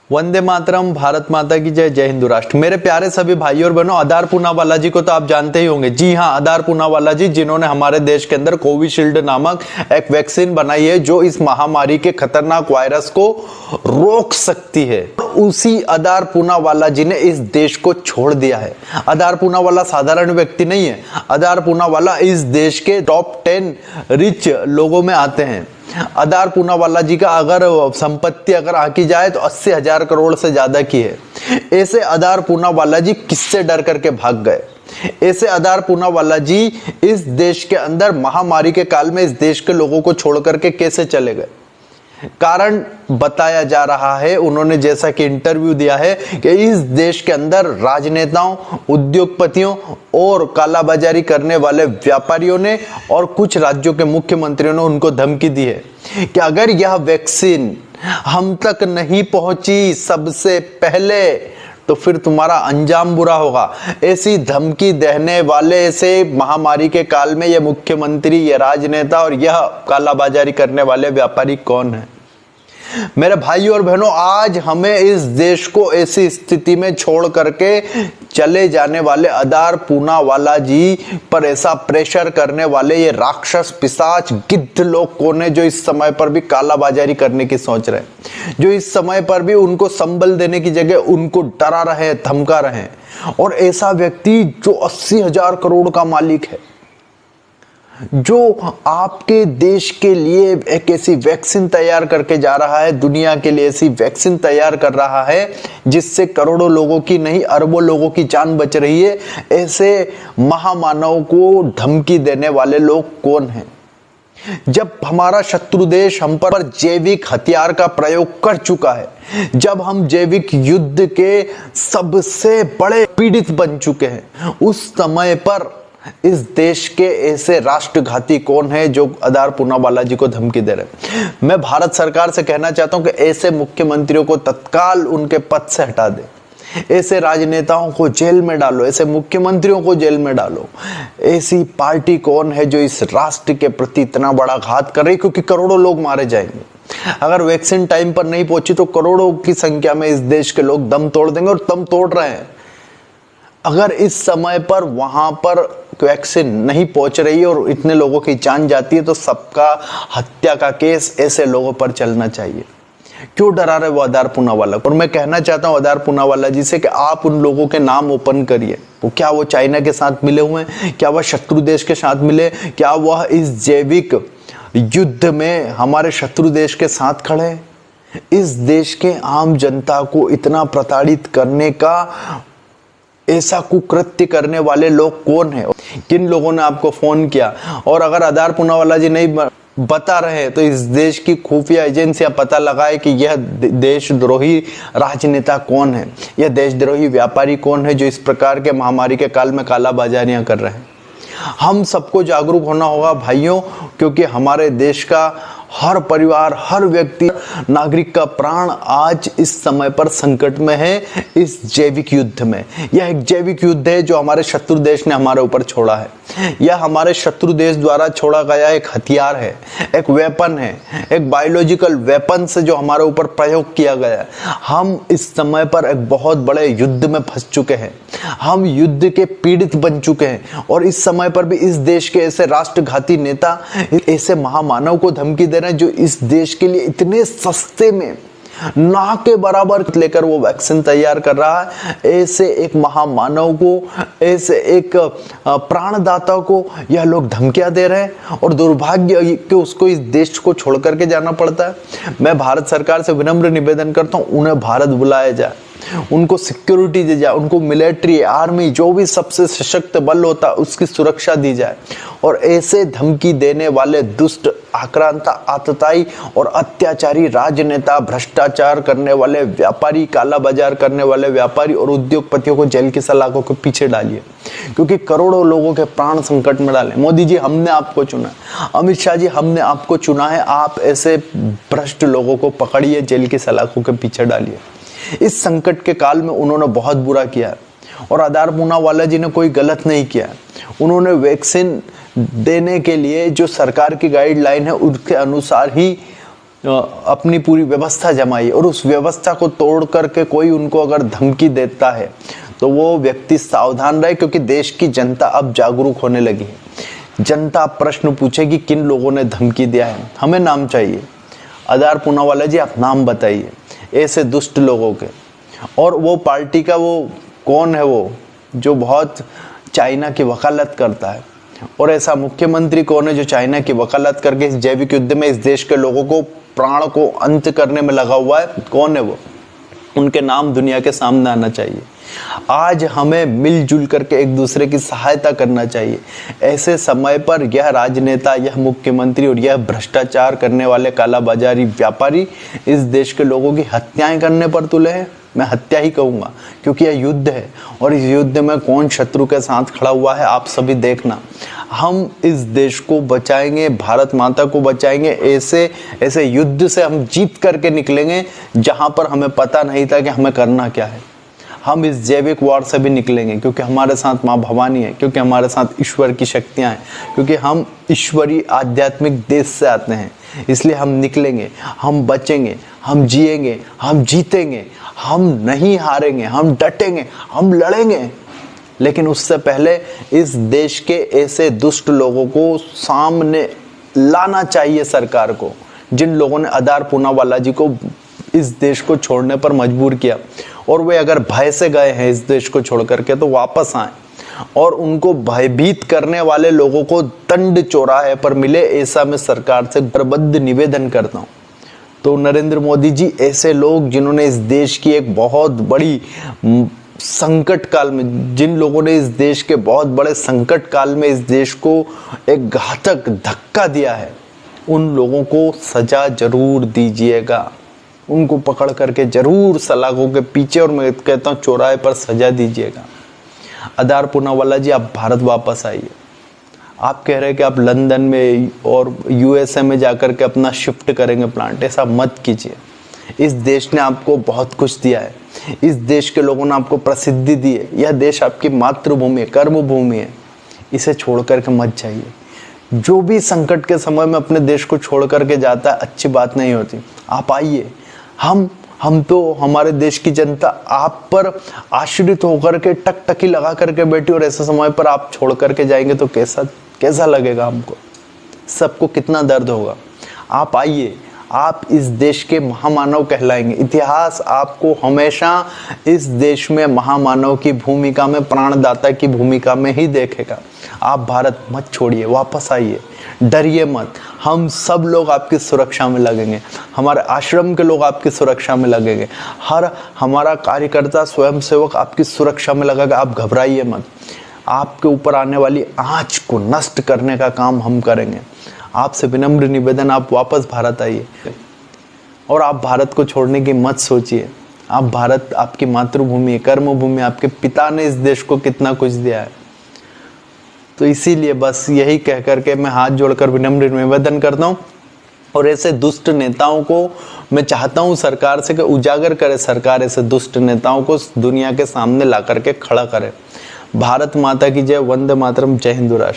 वंदे मातरम, भारत माता की जय, जय हिंदू राष्ट्र। मेरे प्यारे सभी भाइयों और बहनों, आधार पूनावाला जी को तो आप जानते ही होंगे। जी हाँ, आधार पूनावाला जी, जिन्होंने हमारे देश के अंदर कोविशील्ड नामक एक वैक्सीन बनाई है जो इस महामारी के खतरनाक वायरस को रोक सकती है। उसी आधार पूनावाला जी ने इस देश को छोड़ दिया है। आधार पूनावाला साधारण व्यक्ति नहीं है। आधार पूनावाला इस देश के टॉप 10 रिच लोगों में आते हैं। आधार पूनावाला जी का अगर संपत्ति अगर आंकी जाए तो 80,000 करोड़ से ज्यादा की है। ऐसे आधार पूनावाला जी किससे डर करके भाग गए? ऐसे आधार पूनावाला जी इस देश के अंदर महामारी के काल में इस देश के लोगों को छोड़ करके कैसे चले गए? कारण बताया जा रहा है, उन्होंने जैसा कि इंटरव्यू दिया है कि इस देश के अंदर राजनेताओं, उद्योगपतियों और कालाबाजारी करने वाले व्यापारियों ने और कुछ राज्यों के मुख्यमंत्रियों ने उनको धमकी दी है कि अगर यह वैक्सीन हम तक नहीं पहुंची सबसे पहले तो फिर तुम्हारा अंजाम बुरा होगा। ऐसी धमकी देने वाले ऐसे महामारी के काल में यह मुख्यमंत्री, यह राजनेता और यह कालाबाजारी करने वाले व्यापारी कौन है? मेरे भाइयों और बहनों, आज हमें इस देश को ऐसी स्थिति में छोड़ करके चले जाने वाले आधार पूनावाला जी पर ऐसा प्रेशर करने वाले ये राक्षस, पिशाच, गिद्ध लोग कौन है जो इस समय पर भी कालाबाजारी करने की सोच रहे हैं, जो इस समय पर भी उनको संबल देने की जगह उनको डरा रहे, धमका रहे। और ऐसा व्यक्ति जो 80,000 करोड़ का मालिक है, जो आपके देश के लिए एक ऐसी वैक्सीन तैयार करके जा रहा है, दुनिया के लिए ऐसी वैक्सीन तैयार कर रहा है जिससे करोड़ों लोगों की नहीं अरबों लोगों की जान बच रही है, ऐसे महामानव को धमकी देने वाले लोग कौन हैं? जब हमारा शत्रु देश हम पर जैविक हथियार का प्रयोग कर चुका है, जब हम जैविक युद्ध के सबसे बड़े पीड़ित बन चुके हैं, उस समय पर इस देश के ऐसे राष्ट्रघाती कौन है जो आधार पूनावाला जी को धमकी दे रहे? मैं भारत सरकार से कहना चाहता हूं कि ऐसे मुख्यमंत्रियों को तत्काल उनके पद से हटा दे, ऐसे राजनेताओं को जेल में डालो, ऐसे मुख्यमंत्रियों को जेल में डालो। ऐसी पार्टी कौन है जो इस राष्ट्र के प्रति इतना बड़ा घात कर रही? क्योंकि करोड़ों लोग मारे जाएंगे। अगर वैक्सीन टाइम पर नहीं पहुंची तो करोड़ों की संख्या में इस देश के लोग दम तोड़ देंगे और दम तोड़ रहे हैं। अगर इस समय पर वहां पर वैक्सीन नहीं पहुंच रही है और इतने लोगों की जान जाती है तो सबका हत्या का केस ऐसे लोगों पर चलना चाहिए। क्यों डरा रहे वो आधार पूनावाला? और मैं कहना चाहता हूं आधार पूनावाला जी से कि आप उन लोगों के नाम ओपन करिए। क्या वो चाइना के साथ मिले हुए हैं? क्या वह शत्रु देश के साथ मिले? क्या वह इस जैविक युद्ध में हमारे शत्रु देश के साथ खड़े हैं? इस देश के आम जनता को इतना प्रताड़ित करने का, ऐसा कुकृत्य करने वाले लोग कौन है? किन लोगों ने आपको फोन किया? और अगर आधार पूनावाला जी नहीं बता रहे तो इस देश की खुफिया एजेंसियां पता लगाए कि यह देशद्रोही राजनेता कौन है, यह देशद्रोही व्यापारी कौन है जो इस प्रकार के महामारी के काल में कालाबाजारियां कर रहे हैं। हम सबको जागरूक होना होगा भाइयों, क्योंकि हमारे देश का हर परिवार, हर व्यक्ति, नागरिक का प्राण आज इस समय पर संकट में है इस जैविक युद्ध में। यह एक जैविक युद्ध है जो हमारे शत्रु देश ने हमारे ऊपर छोड़ा है। यह हमारे शत्रु देश द्वारा छोड़ा गया एक हथियार है, एक वेपन है, एक बायोलॉजिकल वेपन से जो हमारे ऊपर प्रयोग किया गया है। हम इस समय पर एक बहुत बड़े युद्ध में फंस चुके हैं, हम युद्ध के पीड़ित बन चुके हैं और इस समय पर भी इस देश के ऐसे राष्ट्रघाती नेता, ऐसे महामानव को धमकी दे रहे हैं जो इस देश के लिए इतने सस्ते में ना के बराबर लेकर वो वैक्सीन तैयार कर रहा है। ऐसे एक महामानव को, ऐसे एक प्राणदाता को यह लोग धमकियां दे रहे हैं और दुर्भाग्य कि उसको इस देश को छोड़ करके जाना पड़ता है। मैं भारत सरकार से विनम्र निवेदन करता हूं, उन्हें भारत बुलाया जाए, उनको सिक्योरिटी दी जाए, उनको मिलिट्री, आर्मी, जो भी सबसे सशक्त बल होता है उसकी सुरक्षा दी जाए और ऐसे धमकी देने वाले दुष्ट, आक्रांता, आतताई और अत्याचारी राजनेता, भ्रष्टाचार करने वाले व्यापारी, काला बाजार करने वाले व्यापारी और उद्योगपतियों को जेल की सलाखों के पीछे डालिए, क्योंकि करोड़ों लोगों के प्राण संकट में डाले। मोदी जी, हमने आपको चुना, अमित शाह जी, हमने आपको चुना है। आप ऐसे भ्रष्ट लोगों को पकड़िए, जेल की सलाखों के पीछे डालिए। इस संकट के काल में उन्होंने बहुत बुरा किया और आधार पूनावाला जी ने कोई गलत नहीं किया। उन्होंने वैक्सीन देने के लिए जो सरकार की गाइडलाइन है उसके अनुसार ही अपनी पूरी व्यवस्था जमाई और उस व्यवस्था को तोड़ करके कोई उनको अगर धमकी देता है तो वो व्यक्ति सावधान रहे, क्योंकि देश की जनता अब जागरूक होने लगी है। जनता प्रश्न पूछेगी किन लोगों ने धमकी दिया है, हमें नाम चाहिए। आधार पूनावाला जी, आप नाम बताइए ऐसे दुष्ट लोगों के। और वो पार्टी का वो कौन है, वो जो बहुत चाइना की वकालत करता है, और ऐसा मुख्यमंत्री कौन है जो चाइना की वकालत करके इस जैविक युद्ध में इस देश के लोगों को प्राण को अंत करने में लगा हुआ है, कौन है वो? उनके नाम दुनिया के सामने आना चाहिए। आज हमें मिलजुल करके एक दूसरे की सहायता करना चाहिए। ऐसे समय पर यह राजनेता, यह मुख्यमंत्री और यह भ्रष्टाचार करने वाले कालाबाजारी व्यापारी इस देश के लोगों की हत्याएं करने पर तुले हैं। मैं हत्या ही कहूँगा, क्योंकि यह युद्ध है और इस युद्ध में कौन शत्रु के साथ खड़ा हुआ है आप सभी देखना। हम इस देश को बचाएंगे, भारत माता को बचाएंगे। ऐसे युद्ध से हम जीत करके निकलेंगे जहां पर हमें पता नहीं था कि हमें करना क्या है। हम इस जैविक वॉर से भी निकलेंगे, क्योंकि हमारे साथ माँ भवानी है, क्योंकि हमारे साथ ईश्वर की शक्तियाँ हैं, क्योंकि हम ईश्वरीय आध्यात्मिक देश से आते हैं। इसलिए हम निकलेंगे, हम बचेंगे, हम जिएंगे, हम जीतेंगे, हम नहीं हारेंगे, हम डटेंगे, हम लड़ेंगे। लेकिन उससे पहले इस देश के ऐसे दुष्ट लोगों को सामने लाना चाहिए सरकार को, जिन लोगों ने आधार पूनावाला जी को इस देश को छोड़ने पर मजबूर किया। और वे अगर भय से गए हैं इस देश को छोड़ करके तो वापस आए और उनको भयभीत करने वाले लोगों को दंड चौराहे पर मिले, ऐसा मैं सरकार से प्रबद्ध निवेदन करता हूँ। तो नरेंद्र मोदी जी, ऐसे लोग जिन्होंने इस देश की एक बहुत बड़ी संकट काल में, जिन लोगों ने इस देश के बहुत बड़े संकट काल में इस देश को एक घातक धक्का दिया है, उन लोगों को सजा जरूर दीजिएगा। उनको पकड़ करके जरूर सलाखों के पीछे, और मैं कहता हूँ चौराहे पर सजा दीजिएगा। आधार पूनावाला जी, आप भारत वापस आइए। आप कह रहे हैं कि आप लंदन में और यूएसए में जाकर के अपना शिफ्ट करेंगे प्लांट, ऐसा मत कीजिए। इस देश ने आपको बहुत कुछ दिया है, इस देश के लोगों ने आपको प्रसिद्धि दी है। यह देश आपकी मातृभूमि है, कर्म भूमि है। इसे छोड़ करके मत जाइए। जो भी संकट के समय में अपने देश को छोड़ करके जाता है, अच्छी बात नहीं होती। आप आइए। हम तो, हमारे देश की जनता आप पर आश्रित होकर के टकटकी लगा करके बैठी, और ऐसे समय पर आप छोड़ करके जाएंगे तो कैसा लगेगा हमको, सबको कितना दर्द होगा। आप आइए, आप इस देश के महामानव कहलाएंगे। इतिहास आपको हमेशा इस देश में महामानव की भूमिका में, प्राणदाता की भूमिका में ही देखेगा। आप भारत मत छोड़िए, वापस आइए, डरिए मत। हम सब लोग आपकी सुरक्षा में लगेंगे, हमारे आश्रम के लोग आपकी सुरक्षा में लगेंगे, हर हमारा कार्यकर्ता स्वयंसेवक आपकी सुरक्षा में लगेगा। आप घबराइए मत। आपके ऊपर आने वाली आँच को नष्ट करने का काम हम करेंगे। आपसे विनम्र निवेदन, आप वापस भारत आइए और आप भारत को छोड़ने की मत सोचिए। आप भारत आपकी मातृभूमि है, कर्मभूमि। आपके पिता ने इस देश को कितना कुछ दिया है। तो इसीलिए बस यही कह करके मैं हाथ जोड़कर विनम्र निवेदन करता हूँ। और ऐसे दुष्ट नेताओं को मैं चाहता हूँ सरकार से कि उजागर करे, सरकार ऐसे दुष्ट नेताओं को दुनिया के सामने ला करके खड़ा करे। भारत माता की जय। वंदे मातरम। जय हिंद राष्ट्र।